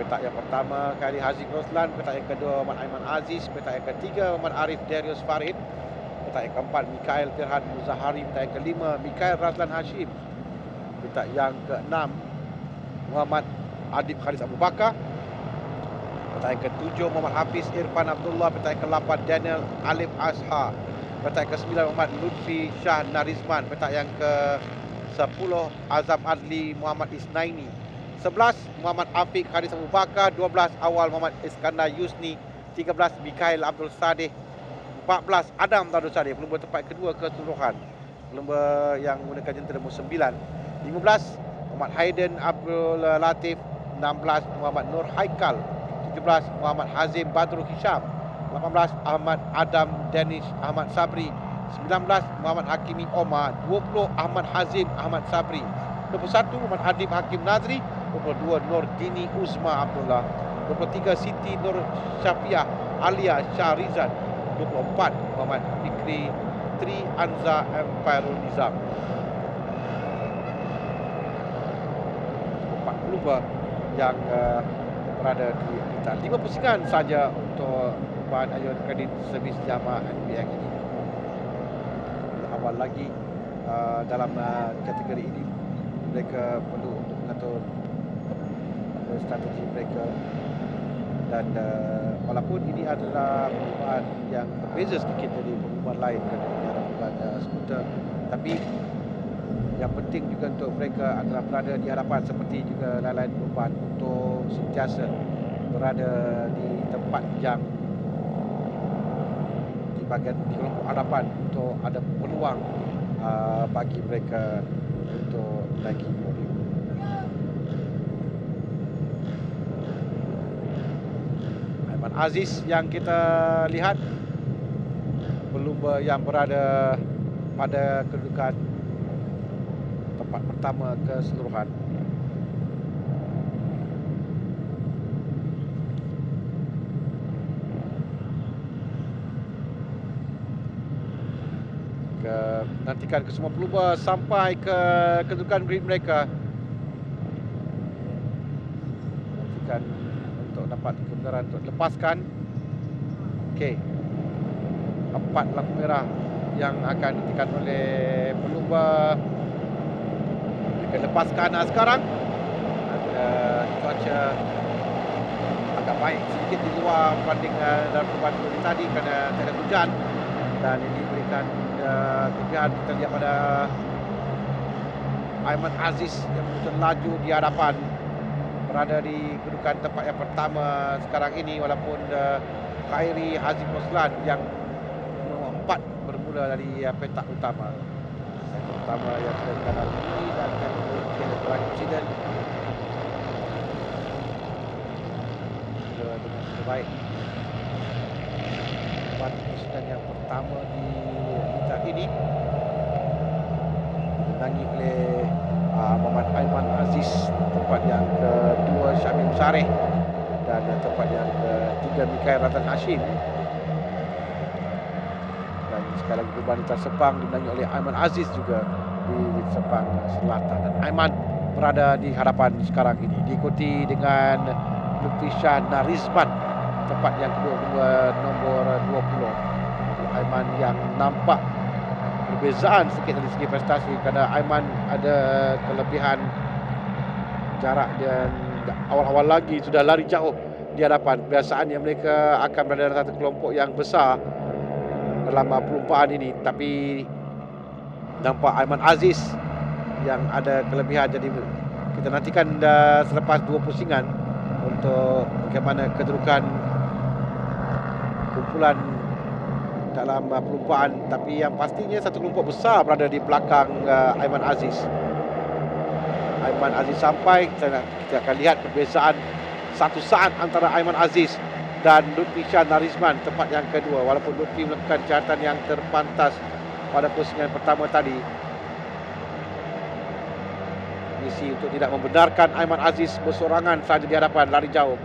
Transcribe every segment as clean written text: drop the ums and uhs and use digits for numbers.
Petak yang pertama Khairi Haziq Roslan, petak yang kedua Muhammad Aiman Aziz, petak yang ketiga Muhammad Arif Darius Farid, petak yang keempat Mikael Firhan Muzahari, petak yang kelima Mikael Razlan Hashim, petak yang keenam Muhammad Adib Khalis Abu Bakar, petak yang ketujuh Muhammad Hafiz Irfan Abdullah, petak yang ke-8 Daniel Alif Ashar, petak yang ke-9 Muhammad Lutfi Shah Narizman, petak yang ke-10 Azam Adli Muhammad Isnaini, 11 Muhammad Afiq Khalis Abu Bakar, 12 Awal Muhammad Iskandar Yusni, 13 Mikael Abdul Sadeh, 14 Adam Abdul Sadeh, pelumba tempat kedua keseluruhan, pelumba yang menggunakan jentera nombor 9, 15 Muhammad Haiden Abdul Latif, 16 Muhammad Nur Haikal, 17 Muhammad Hazim Badrul Hisham, 18 Ahmad Adam Danish Ahmad Sabri, 19 Muhammad Hakimi Omar, 20 Ahmad Hazim Ahmad Sabri, 21 Muhammad Adib Hakim Nazri, 22 Nur Dini Uzma Abdullah, 23 Siti Nur Syafiah Alia Syahrizan, 24 Muhammad Fikri Tri Anza Empirul Nizam. 4 pelumba yang berada di kita. 5 pusingan saja untuk perubahan ayuan kredit servis jamaah NBN ini. Awal lagi dalam kategori ini mereka perlu untuk mengatur strategi mereka, dan walaupun ini adalah perubahan yang berbeza sedikit dari perubahan lain kerana perubahan skuter, tapi yang penting juga untuk mereka adalah berada di hadapan seperti juga lain-lain perubahan untuk sentiasa berada di tempat yang di bahagian di kelompok hadapan untuk ada peluang bagi mereka untuk naiki podium. Aiman Aziz yang kita lihat pelumba yang berada pada kedudukan tempat pertama keseluruhan. Nantikan ke semua pelumba sampai ke kedudukan grid mereka. Nantikan untuk dapat kebenaran untuk lepaskan. Okey. 4 lampu merah yang akan nantikan oleh pelumba. Mereka lepaskan sekarang. Ada cuaca agak baik sedikit di luar berbanding dalam perubahan tadi kerana tak ada hujan, dan ini berikan kelebihan. Kita lihat pada Aiman Aziz yang betul laju di hadapan, berada di kedudukan tempat yang pertama sekarang ini, walaupun Khairi Haziq Roslan yang nombor 4 bermula dari petak utama. Sektor utama yang sudah dikatakan ini dan kemudian terakhir insiden dengan terbaik. Insiden yang pertama di litar ini dimenangi oleh Muhammad Aiman Aziz, tempat yang kedua Syamil Musareh, dan tempat yang ketiga Mikael Razlan Hashim. Dan sekali lagi perubahan litar Sepang dimenangi oleh Aiman Aziz juga di Sepang Selatan, dan Aiman berada di hadapan sekarang ini, diikuti dengan Lutfi Shah Narizman, tempat yang kedua nombor 20. Aiman yang nampak perbezaan sedikit dari segi prestasi kerana Aiman ada kelebihan jarak dan awal-awal lagi sudah lari jauh di hadapan. Biasaannya mereka akan berada dalam satu kelompok yang besar dalam perlumbaan ini, tapi nampak Aiman Aziz yang ada kelebihan. Jadi kita nantikan selepas 2 pusingan untuk bagaimana kedudukan kumpulan dalam perlumbaan, tapi yang pastinya satu kelompok besar berada di belakang Aiman Aziz. Aiman Aziz sampai, kita akan lihat perbezaan satu saat antara Aiman Aziz dan Lutfi Shah Narizman, tempat yang kedua. Walaupun Lutfi melakukan jahatan yang terpantas pada pusingan pertama tadi, misi untuk tidak membenarkan Aiman Aziz bersorangan saja di hadapan lari jauh.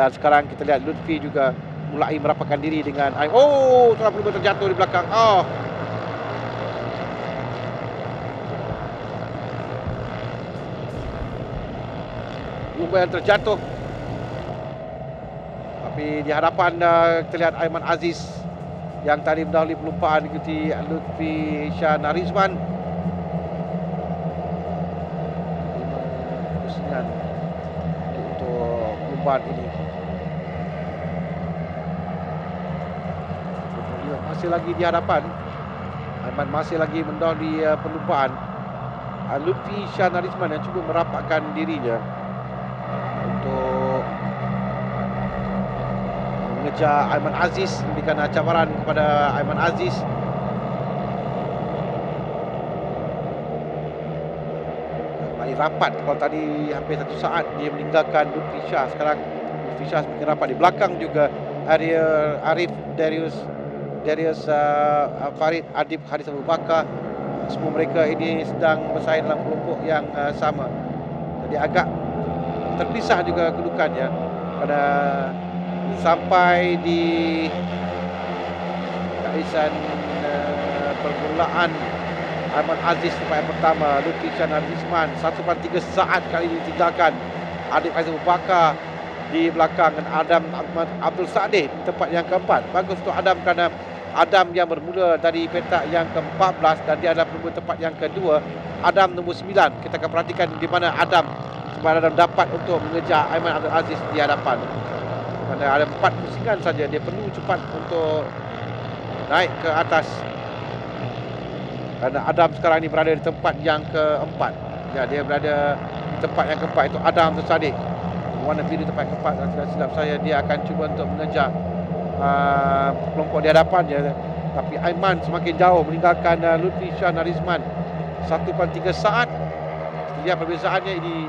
Dan sekarang kita lihat Lutfi juga mulai merapatkan diri dengan telah pelumba terjatuh di belakang. Pelumba yang terjatuh Tapi di hadapan kita lihat Aiman Aziz yang tadi mendahului pelupaan diikuti Lutfi Shah Narizman. 5 pusingan untuk pelupaan ini. Masih lagi di hadapan. Aiman masih lagi mendahului pelupaan. Lutfi Shah Narizman yang cuba merapatkan dirinya untuk mengejar Aiman Aziz, memberikan cabaran kepada Aiman Aziz. Baik rapat, kalau tadi hampir 1 saat dia meninggalkan Lutfi Shah, sekarang Lutfi Shah semakin rapat. Di belakang juga Arif, Darius Farid, Adib, Haris Abu Bakar. Semua mereka ini sedang bersaing dalam kelompok yang sama. Jadi agak terpisah juga kedudukannya pada sampai di garisan permulaan. Aiman Aziz tempat yang pertama, Lutfi Shah Narizman 1/3 saat kali ini ditinggalkan. Adib Abu Bakar di belakang dan Adam Abdul Sadeh di tempat yang keempat. Bagus untuk Adam kerana Adam yang bermula dari petak yang ke-14 dan dia adalah pelumba tempat yang kedua. Adam nombor 9. Kita akan perhatikan di mana Adam dapat untuk mengejar Aiman Abdul Aziz di hadapan. Kerana ada 4 pusingan saja, dia perlu cepat untuk naik ke atas. Kerana Adam sekarang ini berada di tempat yang keempat. Ya, dia berada di tempat yang keempat, itu Adam Abdul Sadeh. Warna biru tempat keempat. Tidak silap saya, dia akan cuba untuk mengejar kelompok di hadapannya. Tapi Aiman semakin jauh meninggalkan Lutfi Shah Narizman 1/3 saat. Lihat perbezaannya ini.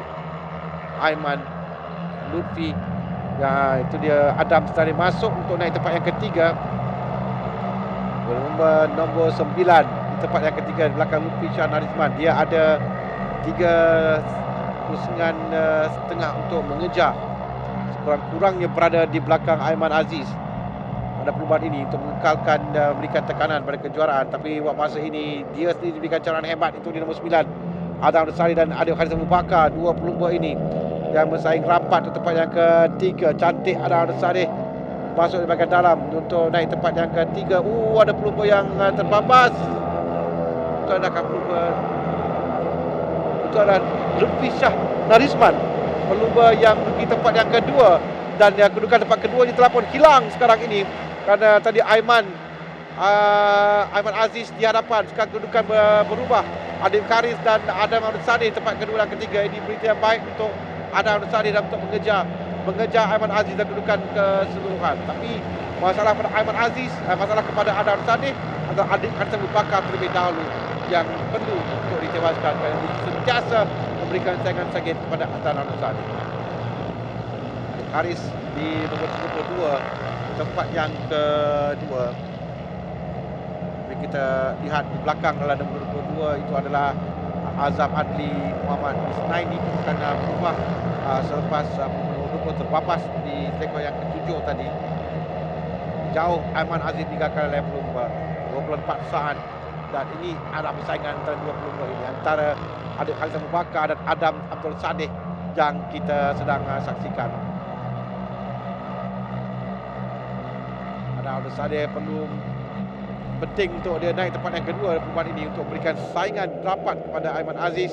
Aiman, Lutfi, ya itu dia. Adam sedang masuk untuk naik tempat yang ketiga. Nombor 9 di tempat yang ketiga di belakang Lutfi Shah Narizman. Dia ada 3 pusingan setengah untuk mengejar. Sekurang-kurangnya berada di belakang Aiman Aziz pada perubahan ini untuk mengekalkan memberikan tekanan pada kejuaraan. Tapi buat masa ini dia sendiri diberikan cabaran hebat, itu di nombor 9 Adam Sari dan Adib Haris Abu Bakar. 2 pelumba ini yang bersaing rapat untuk tempat yang ketiga. Cantik Adam Sari masuk di bahagian dalam untuk naik tempat yang ketiga. Ada pelumba yang terbabas. Itu adakah pelumba? Itu adalah Lutfi Shah Narizman, pelumba yang pergi tempat yang kedua. Dan yang kedudukan tempat kedua ini telah pun hilang sekarang ini. Kerana tadi Aiman Aziz di hadapan. Sekarang kedudukan berubah. Adib Karis dan Adam Abdul Sadeh tempat kedua dan ketiga. Ini berita yang baik untuk Adam Abdul Sadeh dan untuk mengejar Aiman Aziz dan kedudukan keseluruhan. Tapi masalah pada Aiman Aziz, masalah kepada Adam Abdul Sadeh atau Adib Karis Abu Bakar terlebih dahulu yang perlu untuk ditewaskan. Kerana dia sentiasa memberikan saingan sakit kepada Adam Abdul Sadeh. Adib Karis di nombor 22 tempat yang kedua. Kita lihat di belakang dalam nombor 22 itu adalah Azam Adli Muhammad Isnaini kerana berubah selepas nombor terpapas di sektor yang ke-7 tadi. Jauh Aiman Aziz meninggalkan oleh pelumba 24 saat. Dan ini adalah persaingan antara 2 pelumba ini, antara Adib Haris Abu Bakar dan Adam Abdul Sadeh yang kita sedang saksikan. Adam Abdul Sadeh perlu penting untuk dia naik tempat yang kedua perlumbaan ini untuk memberikan saingan rapat kepada Aiman Aziz.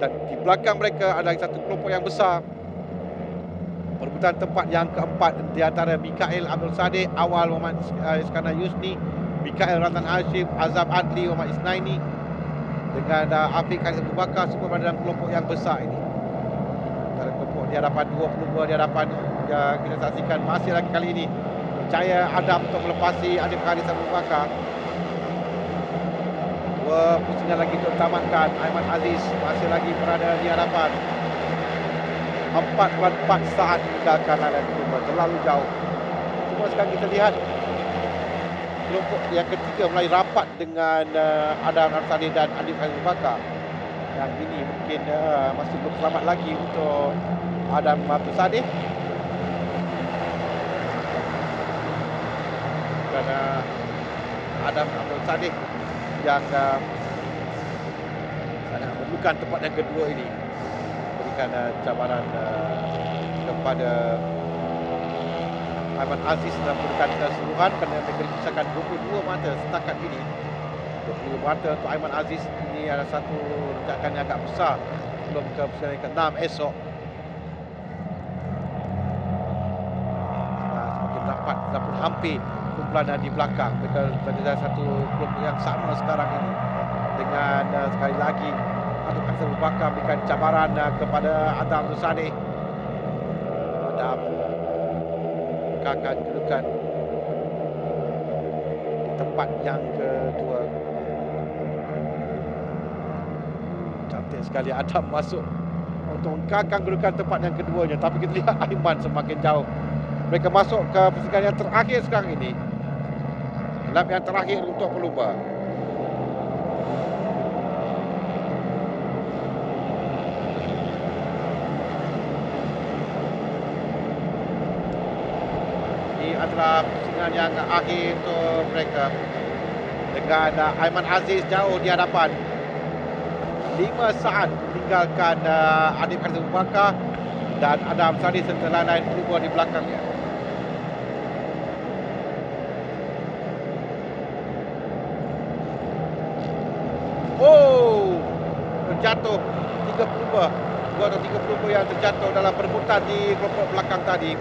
Dan di belakang mereka ada satu kelompok yang besar. Perebutan tempat yang keempat di antara Mikael Abdul Sadeh, awal Muhammad Iskandar Yusni, Mikael Razlan Hashim, Azam Adli, Muhammad Isnaini dengan Afiq Haris Abu Bakar, semua berada dalam kelompok yang besar ini. Antara kelompok di hadapan 2 pelumba di hadapan kita saksikan masih lagi kali ini berjaya Adam untuk melepasi Adib Haris Abu Bakar. 2 pusingan lagi untuk tamatkan. Aiman Aziz masih lagi berada di hadapan. 4 saat meninggalkan area kedua, terlalu jauh. Cuma sekarang kita lihat kelompok yang ketiga mulai rapat dengan Adam Abdul dan Adib Haris Abu Bakar. Yang ini mungkin masih belum selamat lagi untuk Adam Abdul Sadeh. Kerana Adam Abdul Sadeh yang sangat memerlukan tempat yang kedua ini, berikan cabaran kepada Aiman Aziz dalam kedudukan keseluruhan kerana mereka dipisahkan 22 mata setakat ini. 22 mata untuk Aiman Aziz ini adalah satu lonjakan yang agak besar sebelum ke persidangan ke-6 esok. Semakin rapat dan pun hampir kumpulan di belakang. Mereka berada satu kelompok yang sama sekarang ini. Dengan sekali lagi Adib Abu Bakar berikan cabaran kepada Adam Sadeh. Adam akan kedudukan di tempat yang kedua. Cantik sekali Adam masuk untuk mengkakang kedudukan tempat yang keduanya. Tapi kita lihat Aiman semakin jauh. Mereka masuk ke persidangan yang terakhir sekarang ini. Lap yang terakhir untuk pelumba. Ini adalah persidangan yang akhir untuk mereka. Dengan Aiman Aziz jauh di hadapan. 5 saat meninggalkan Adib Abu Bakar dan Adam Sadeh serta lain-lain pelumba di belakangnya. Oh, terjatuh 3 pelumba. 2 atau 3 pelumba yang terjatuh dalam perebutan di kelompok belakang tadi.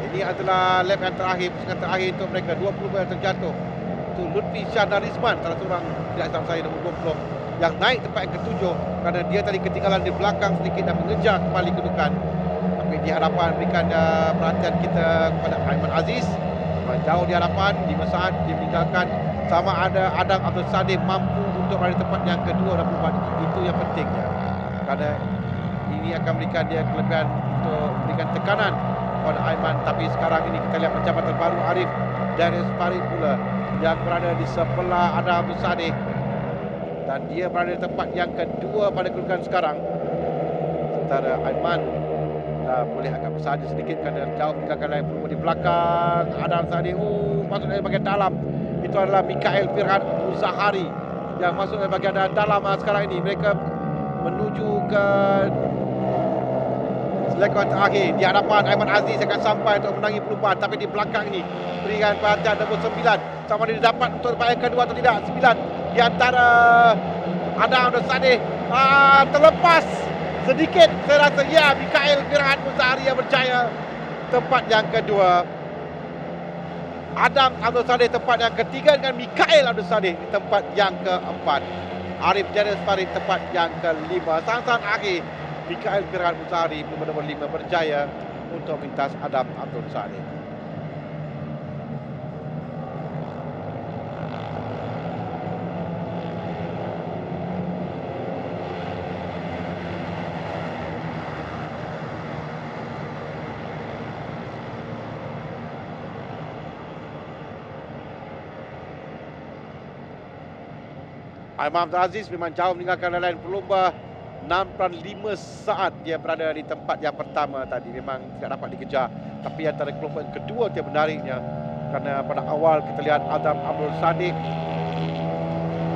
Ini adalah lap yang terakhir, persidangan terakhir untuk mereka. 2 pelumba yang terjatuh. Itu Lutfi Syahdan Rizman, salah seorang tidak sama saya nombor 20 yang naik tempat yang ke-7 kerana dia tadi ketinggalan di belakang sedikit dan mengejar kembali kedudukan. Tapi di hadapan berikan perhatian kita kepada Aiman Aziz. Jauh di hadapan, 5 saat dia meninggalkan. Sama ada Adam Abdul Sadeh mampu untuk berada di tempat yang kedua dan berubah. Itu yang pentingnya. Kerana ini akan memberikan dia kelebihan untuk memberikan tekanan kepada Aiman. Tapi sekarang ini kita lihat pencabar terbaru Arif Darius Farid pula yang berada di sebelah Adam Abdul Sadeh. Dan dia berada di tempat yang kedua pada kedudukan sekarang. Sementara Aiman boleh agak bersahaja sedikit kerana jauh meninggalkan lain pelumba di belakang. Adam Sadeh masuk dari bahagian dalam. Itu adalah Mikael Firhan Muzahari yang masuk dari bahagian dalam sekarang ini. Mereka menuju ke selekoan terakhir. Di hadapan Aiman Aziz akan sampai untuk menangi pelumba. Tapi di belakang ini berikan perhatian nombor 9. Sama dia dapat untuk tempat yang kedua atau tidak. 9 di antara Adam dan Sadeh. Terlepas sedikit. Saya rasa ya, Mikael Firhan Muzahari yang berjaya tempat yang kedua. Adam Abdul Sadeh tempat yang ketiga dengan Mikael Abdul Sadeh di tempat yang keempat. Arif Darius Farid tempat yang kelima. Sang-sang akhir Mikael Firhan Muzahari nombor 5 berjaya untuk mintas Adam Abdul Sadeh. Aiman Abdul Aziz memang jauh meninggalkan lain pelumba. 6.5 saat dia berada di tempat yang pertama tadi. Memang tidak dapat dikejar. Tapi antara kelompok yang kedua dia menariknya. Kerana pada awal kita lihat Adam Abdul Sadeh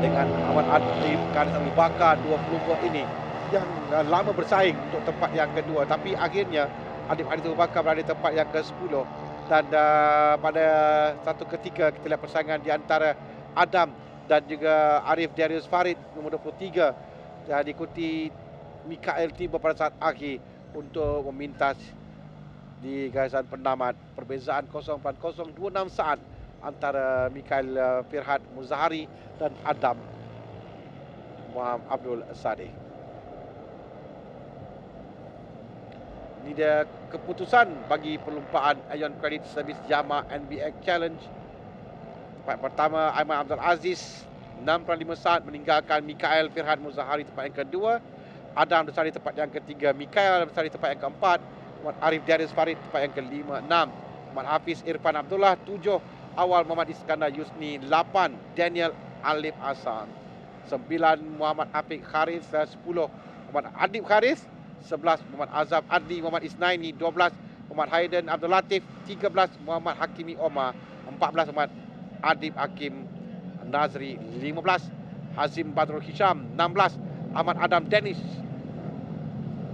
dengan Ahmad Adib Karis Abu Bakar, 2 pelumba ini yang lama bersaing untuk tempat yang kedua. Tapi akhirnya Adib Karis Abu Bakar berada di tempat yang ke-10. Dan pada satu ketika kita lihat persaingan di antara Adam dan juga Arif Darius Farid nombor 23 dan diikuti Mikael tiba pada saat akhir untuk memintas di garisan penamat. Perbezaan 0.026 saat antara Mikael Firhan Muzahari dan Adam Muhammad Abdul Sadeh. Ini dia keputusan bagi perlumpaan Ion Credit Service Yamaha NBX Challenge. Tempat pertama Aiman Abdul Aziz 6.5 saat meninggalkan Mikael Firhan Muzahari tempat yang kedua. Adam Abdul Sadeh tempat yang ketiga. Mikael Abdul Sadeh tempat yang keempat. Muhammad Arif Darius Farid tempat yang kelima. 6 Muhammad Hafiz Irfan Abdullah. 7 Awal Muhammad Iskandar Yusni. 8 Daniel Alif Hasan. 9 Muhammad Afiq Kharis. 10 Muhammad Adib Kharis. 11 Muhammad Azab Adli Muhammad Isnaini. 12 Muhammad Haiden Abdul Latif. 13 Muhammad Hakimi Omar. 14 Muhammad Adib Hakim Nazri. 15 Hazim Badrul Hisham. 16 Ahmad Adam Dennis.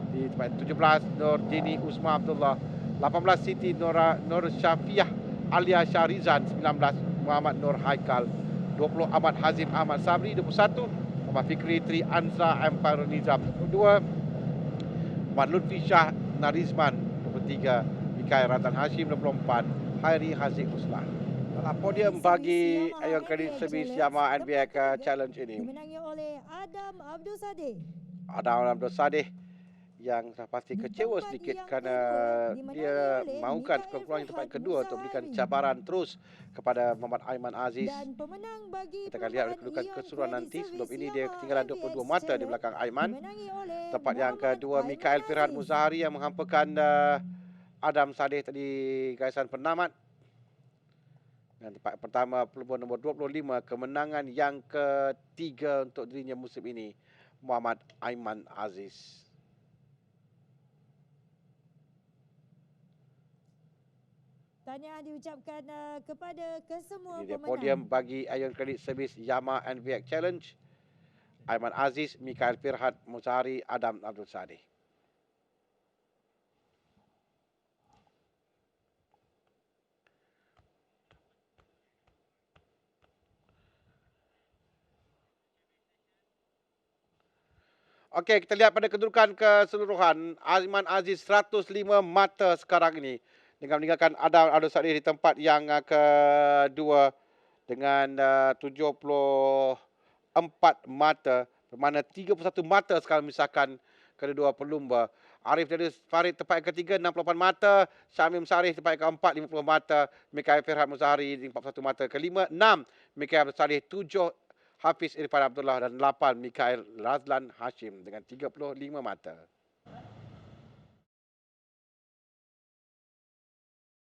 Di tempat 17 Nur Dini Usman Abdullah. 18 Siti Nur Syafiah Alia Syarizan. 19 Muhammad Nur Haikal. 20 Ahmad Hazim Ahmad Sabri. 21 Muhammad Fikri Tri Anza Empire Nizam. 22 Muhammad Lutfi Shah Narizman. 23 Mikael Razlan Hashim. 24 Hairi Haziq Ruslan. Dalam podium bagi Ayong Kredit Servis Yamaha NBX Challenge ini dimenangi oleh Adam Abdul Sadeh. Adam Abdul Sadeh yang dah pasti kecewa sedikit kerana dia mahukan sekurang-kurangnya tempat kedua untuk berikan cabaran terus kepada Muhammad Aiman Aziz. Kita akan lihat kedudukan keseluruhan nanti. Sebelum ini dia ketinggalan 22 mata di belakang Aiman. Tempat yang kedua Mikael Firhan Muzahari yang menghampakan Adam Sadeh tadi garisan penamat. Dan tempat pertama pelumba nombor 25, kemenangan yang ketiga untuk dirinya musim ini, Muhammad Aiman Aziz. Tahniah diucapkan kepada kesemua Ini dia pemenang. podium bagi Ayong Kredit Servis Yamaha NBX Challenge. Aiman Aziz, Mikael Firhan Muzahari, Adam Abdul Sadeh. Okey, kita lihat pada kedudukan keseluruhan. Aiman Aziz 105 mata sekarang ini dengan meninggalkan Adam Abdul Sadeh di tempat yang kedua dengan 74 mata, bermakna 31 mata sekarang memisahkan kedua pelumba. Arif Darius Farid tempat yang ketiga 68 mata, Syamim Sarif tempat yang keempat 50 mata, Mikael Firhan Muzahari 41 mata. Kelima 6 Mikael Abdul Sadeh, 7 Hafiz Irfan Abdullah dan 8 Mikael Razlan Hashim dengan 35 mata.